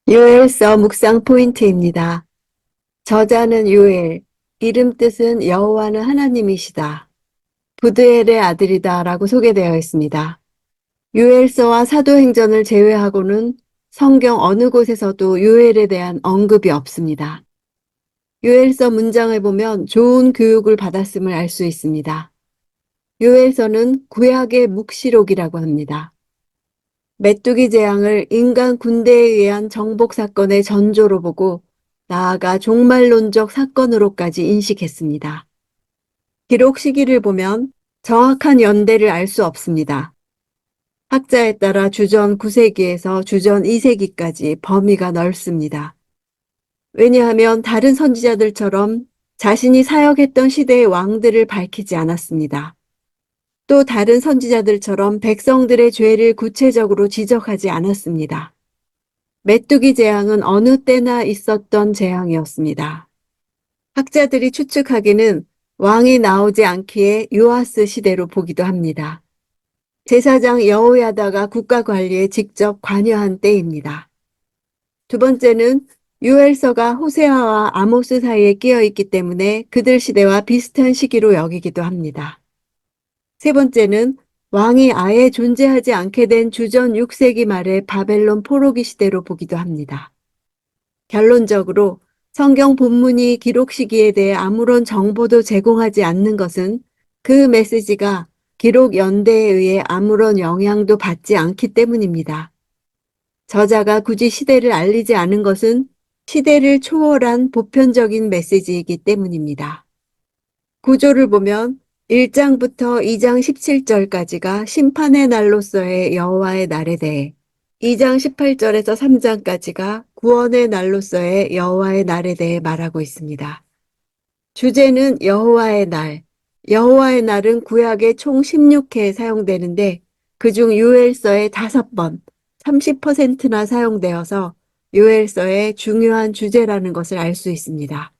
요엘서 묵상 포인트입니다. 저자는 요엘, 이름 뜻은 여호와는 하나님이시다. 부드엘의 아들이다 라고 소개되어 있습니다. 요엘서와 사도행전을 제외하고는 성경 어느 곳에서도 요엘에 대한 언급이 없습니다. 요엘서 문장을 보면 좋은 교육을 받았음을 알 수 있습니다. 요엘서는 구약의 묵시록이라고 합니다. 메뚜기 재앙을 인간 군대에 의한 정복 사건의 전조로 보고 나아가 종말론적 사건으로까지 인식했습니다. 기록 시기를 보면 정확한 연대를 알 수 없습니다. 학자에 따라 주전 9세기에서 주전 2세기까지 범위가 넓습니다. 왜냐하면 다른 선지자들처럼 자신이 사역했던 시대의 왕들을 밝히지 않았습니다. 또 다른 선지자들처럼 백성들의 죄를 구체적으로 지적하지 않았습니다. 메뚜기 재앙은 어느 때나 있었던 재앙이었습니다. 학자들이 추측하기는 왕이 나오지 않기에 요아스 시대로 보기도 합니다. 제사장 여호야다가 국가 관리에 직접 관여한 때입니다. 두 번째는 요엘서가 호세아와 아모스 사이에 끼어 있기 때문에 그들 시대와 비슷한 시기로 여기기도 합니다. 세 번째는 왕이 아예 존재하지 않게 된 주전 6세기 말의 바벨론 포로기 시대로 보기도 합니다. 결론적으로 성경 본문이 기록 시기에 대해 아무런 정보도 제공하지 않는 것은 그 메시지가 기록 연대에 의해 아무런 영향도 받지 않기 때문입니다. 저자가 굳이 시대를 알리지 않은 것은 시대를 초월한 보편적인 메시지이기 때문입니다. 구조를 보면 1장부터 2장 17절까지가 심판의 날로서의 여호와의 날에 대해 2장 18절에서 3장까지가 구원의 날로서의 여호와의 날에 대해 말하고 있습니다. 주제는 여호와의 날. 여호와의 날은 구약에 총 16회 사용되는데 그중 요엘서에 5번, 30%나 사용되어서 요엘서의 중요한 주제라는 것을 알 수 있습니다.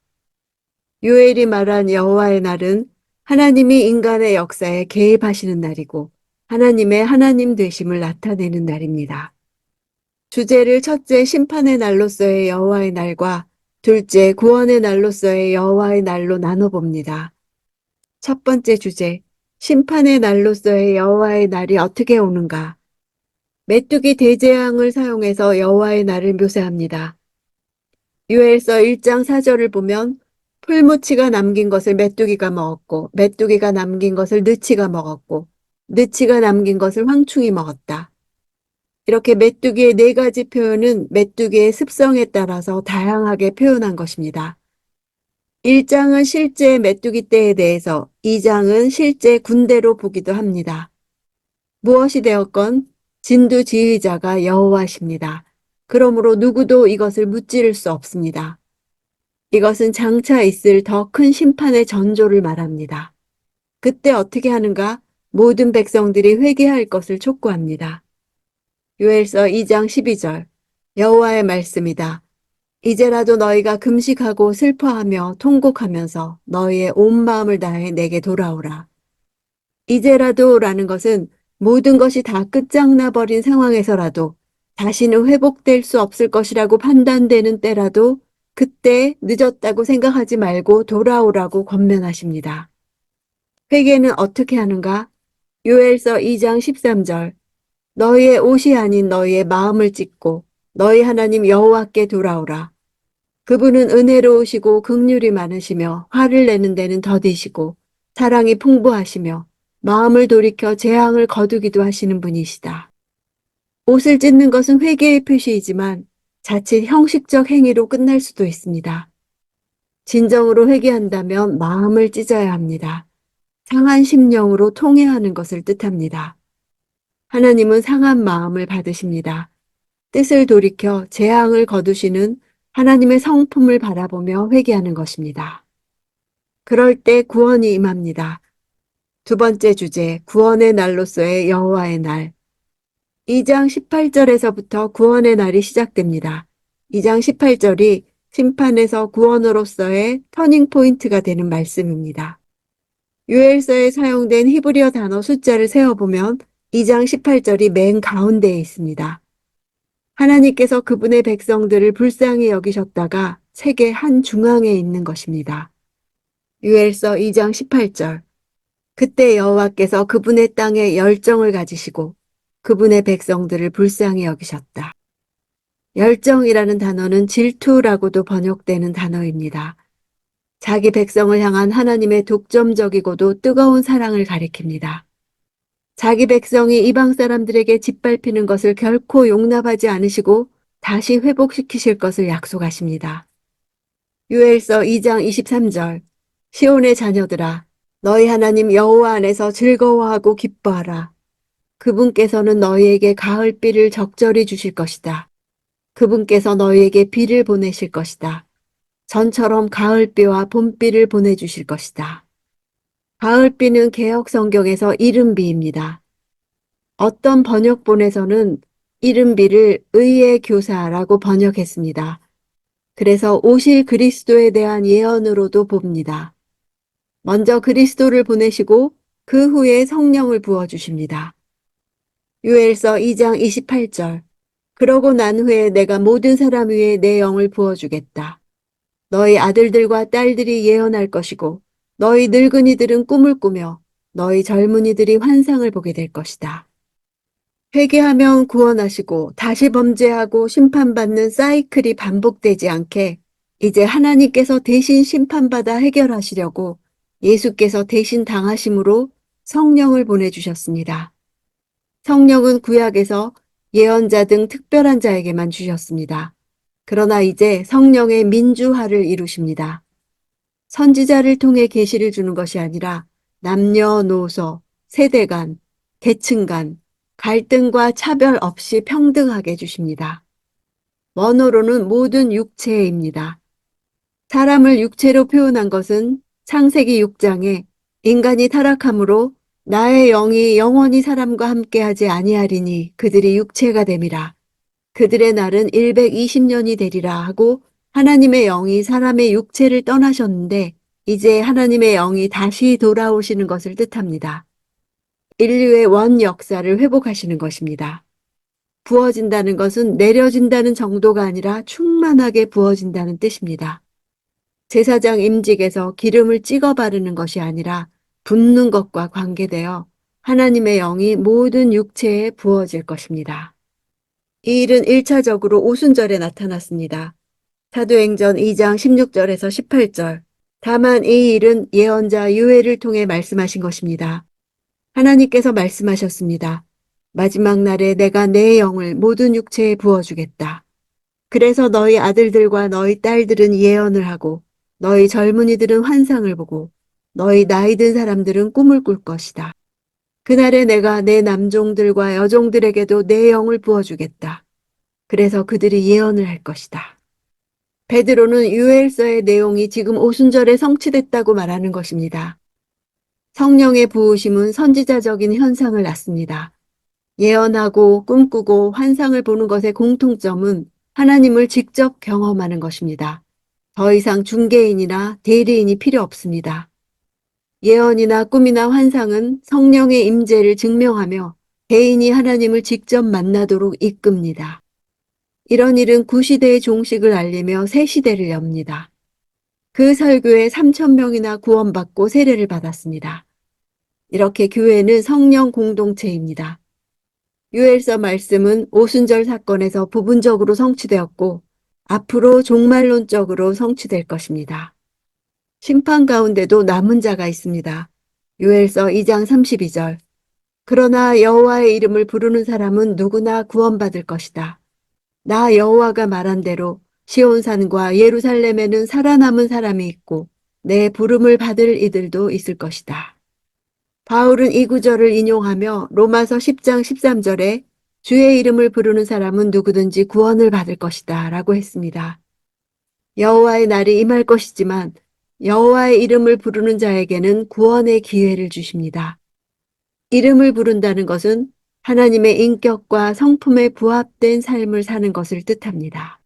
요엘이 말한 여호와의 날은 하나님이 인간의 역사에 개입하시는 날이고 하나님의 하나님 되심을 나타내는 날입니다. 주제를 첫째 심판의 날로서의 여호와의 날과 둘째 구원의 날로서의 여호와의 날로 나눠봅니다. 첫 번째 주제, 심판의 날로서의 여호와의 날이 어떻게 오는가? 메뚜기 대재앙을 사용해서 여호와의 날을 묘사합니다. 요엘서 1장 4절을 보면 풀무치가 남긴 것을 메뚜기가 먹었고 메뚜기가 남긴 것을 느치가 먹었고 느치가 남긴 것을 황충이 먹었다. 이렇게 메뚜기의 4가지 표현은 메뚜기의 습성에 따라서 다양하게 표현한 것입니다. 1장은 실제 메뚜기 떼에 대해서 2장은 실제 군대로 보기도 합니다. 무엇이 되었건 진두지휘자가 여호와십니다. 그러므로 누구도 이것을 무찌를 수 없습니다. 이것은 장차 있을 더 큰 심판의 전조를 말합니다. 그때 어떻게 하는가? 모든 백성들이 회개할 것을 촉구합니다. 요엘서 2장 12절 여호와의 말씀이다. 이제라도 너희가 금식하고 슬퍼하며 통곡하면서 너희의 온 마음을 다해 내게 돌아오라. 이제라도라는 것은 모든 것이 다 끝장나 버린 상황에서라도 다시는 회복될 수 없을 것이라고 판단되는 때라도 그때 늦었다고 생각하지 말고 돌아오라고 권면하십니다. 회개는 어떻게 하는가? 요엘서 2장 13절 너희의 옷이 아닌 너희의 마음을 찢고 너희 하나님 여호와께 돌아오라. 그분은 은혜로우시고 긍휼이 많으시며 화를 내는 데는 더디시고 사랑이 풍부하시며 마음을 돌이켜 재앙을 거두기도 하시는 분이시다. 옷을 찢는 것은 회개의 표시이지만 자칫 형식적 행위로 끝날 수도 있습니다. 진정으로 회개한다면 마음을 찢어야 합니다. 상한 심령으로 통회하는 것을 뜻합니다. 하나님은 상한 마음을 받으십니다. 뜻을 돌이켜 재앙을 거두시는 하나님의 성품을 바라보며 회개하는 것입니다. 그럴 때 구원이 임합니다. 두 번째 주제, 구원의 날로서의 여호와의 날. 2장 18절에서부터 구원의 날이 시작됩니다. 2장 18절이 심판에서 구원으로서의 터닝 포인트가 되는 말씀입니다. 요엘서에 사용된 히브리어 단어 숫자를 세어보면 2장 18절이 맨 가운데에 있습니다. 하나님께서 그분의 백성들을 불쌍히 여기셨다가 세계 한 중앙에 있는 것입니다. 유엘서 2장 18절. 그때 여호와께서 그분의 땅에 열정을 가지시고 그분의 백성들을 불쌍히 여기셨다. 열정이라는 단어는 질투라고도 번역되는 단어입니다. 자기 백성을 향한 하나님의 독점적이고도 뜨거운 사랑을 가리킵니다. 자기 백성이 이방 사람들에게 짓밟히는 것을 결코 용납하지 않으시고 다시 회복시키실 것을 약속하십니다. 요엘서 2장 23절. 시온의 자녀들아, 너희 하나님 여호와 안에서 즐거워하고 기뻐하라. 그분께서는 너희에게 가을비를 적절히 주실 것이다. 그분께서 너희에게 비를 보내실 것이다. 전처럼 가을비와 봄비를 보내주실 것이다. 가을비는 개역 성경에서 이른비입니다. 어떤 번역본에서는 이른비를 의의 교사라고 번역했습니다. 그래서 오실 그리스도에 대한 예언으로도 봅니다. 먼저 그리스도를 보내시고 그 후에 성령을 부어주십니다. 요엘서 2장 28절. 그러고 난 후에 내가 모든 사람 위에 내 영을 부어주겠다. 너희 아들들과 딸들이 예언할 것이고 너희 늙은이들은 꿈을 꾸며 너희 젊은이들이 환상을 보게 될 것이다. 회개하면 구원하시고 다시 범죄하고 심판받는 사이클이 반복되지 않게 이제 하나님께서 대신 심판받아 해결하시려고 예수께서 대신 당하심으로 성령을 보내주셨습니다. 성령은 구약에서 예언자 등 특별한 자에게만 주셨습니다. 그러나 이제 성령의 민주화를 이루십니다. 선지자를 통해 계시를 주는 것이 아니라 남녀노소, 세대 간, 계층 간, 갈등과 차별 없이 평등하게 주십니다. 원어로는 모든 육체입니다. 사람을 육체로 표현한 것은 창세기 6장에 인간이 타락함으로 나의 영이 영원히 사람과 함께하지 아니하리니 그들이 육체가 됨이라. 그들의 날은 120년이 되리라 하고 하나님의 영이 사람의 육체를 떠나셨는데 이제 하나님의 영이 다시 돌아오시는 것을 뜻합니다. 인류의 원 역사를 회복하시는 것입니다. 부어진다는 것은 내려진다는 정도가 아니라 충만하게 부어진다는 뜻입니다. 제사장 임직에서 기름을 찍어 바르는 것이 아니라 붓는 것과 관계되어 하나님의 영이 모든 육체에 부어질 것입니다. 이 일은 1차적으로 오순절에 나타났습니다. 사도행전 2장 16절에서 18절. 다만 이 일은 예언자 요엘을 통해 말씀하신 것입니다. 하나님께서 말씀하셨습니다. 마지막 날에 내가 내 영을 모든 육체에 부어주겠다. 그래서 너희 아들들과 너희 딸들은 예언을 하고 너희 젊은이들은 환상을 보고 너희 나이 든 사람들은 꿈을 꿀 것이다. 그날에 내가 내 남종들과 여종들에게도 내 영을 부어주겠다. 그래서 그들이 예언을 할 것이다. 베드로는 요엘서의 내용이 지금 오순절에 성취됐다고 말하는 것입니다. 성령의 부으심은 선지자적인 현상을 낳습니다. 예언하고 꿈꾸고 환상을 보는 것의 공통점은 하나님을 직접 경험하는 것입니다. 더 이상 중개인이나 대리인이 필요 없습니다. 예언이나 꿈이나 환상은 성령의 임재를 증명하며 개인이 하나님을 직접 만나도록 이끕니다. 이런 일은 구시대의 종식을 알리며 새 시대를 엽니다. 그 설교에 3,000명이나 구원받고 세례를 받았습니다. 이렇게 교회는 성령 공동체입니다. 요엘서 말씀은 오순절 사건에서 부분적으로 성취되었고 앞으로 종말론적으로 성취될 것입니다. 심판 가운데도 남은 자가 있습니다. 요엘서 2장 32절. 그러나 여호와의 이름을 부르는 사람은 누구나 구원받을 것이다. 나 여호와가 말한 대로 시온산과 예루살렘에는 살아남은 사람이 있고 내 부름을 받을 이들도 있을 것이다. 바울은 이 구절을 인용하며 로마서 10장 13절에 주의 이름을 부르는 사람은 누구든지 구원을 받을 것이다 라고 했습니다. 여호와의 날이 임할 것이지만 여호와의 이름을 부르는 자에게는 구원의 기회를 주십니다. 이름을 부른다는 것은 하나님의 인격과 성품에 부합된 삶을 사는 것을 뜻합니다.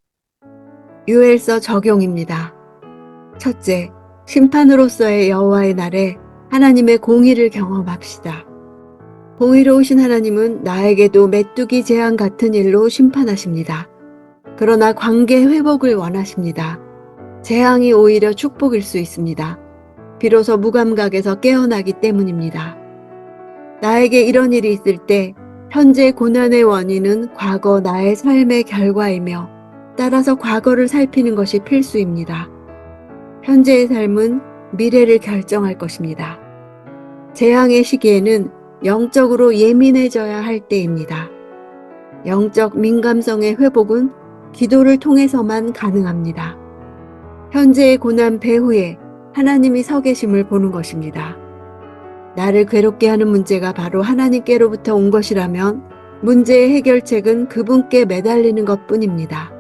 요엘서 적용입니다. 첫째, 심판으로서의 여호와의 날에 하나님의 공의를 경험합시다. 공의로우신 하나님은 나에게도 메뚜기 재앙 같은 일로 심판하십니다. 그러나 관계 회복을 원하십니다. 재앙이 오히려 축복일 수 있습니다. 비로소 무감각에서 깨어나기 때문입니다. 나에게 이런 일이 있을 때 현재 고난의 원인은 과거 나의 삶의 결과이며 따라서 과거를 살피는 것이 필수입니다. 현재의 삶은 미래를 결정할 것입니다. 재앙의 시기에는 영적으로 예민해져야 할 때입니다. 영적 민감성의 회복은 기도를 통해서만 가능합니다. 현재의 고난 배후에 하나님이 서 계심을 보는 것입니다. 나를 괴롭게 하는 문제가 바로 하나님께로부터 온 것이라면 문제의 해결책은 그분께 매달리는 것뿐입니다.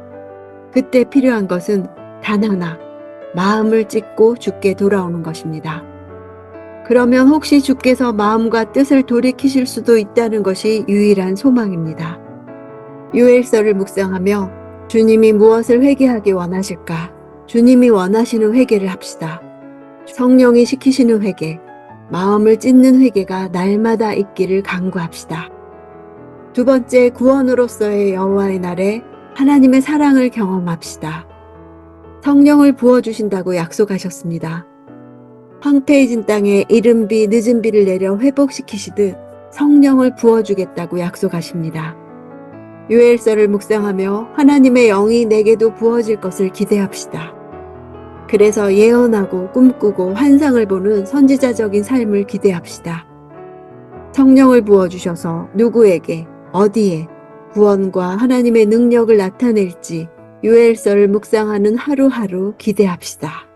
그때 필요한 것은 단 하나, 마음을 찢고 주께 돌아오는 것입니다. 그러면 혹시 주께서 마음과 뜻을 돌이키실 수도 있다는 것이 유일한 소망입니다. 요엘서를 묵상하며 주님이 무엇을 회개하기 원하실까? 주님이 원하시는 회개를 합시다. 성령이 시키시는 회개, 마음을 찢는 회개가 날마다 있기를 간구합시다. 두 번째, 구원으로서의 여호와의 날에 하나님의 사랑을 경험합시다. 성령을 부어주신다고 약속하셨습니다. 황폐해진 땅에 이른 비 늦은 비를 내려 회복시키시듯 성령을 부어주겠다고 약속하십니다. 요엘서를 묵상하며 하나님의 영이 내게도 부어질 것을 기대합시다. 그래서 예언하고 꿈꾸고 환상을 보는 선지자적인 삶을 기대합시다. 성령을 부어주셔서 누구에게, 어디에 구원과 하나님의 능력을 나타낼지 요엘서를 묵상하는 하루하루 기대합시다.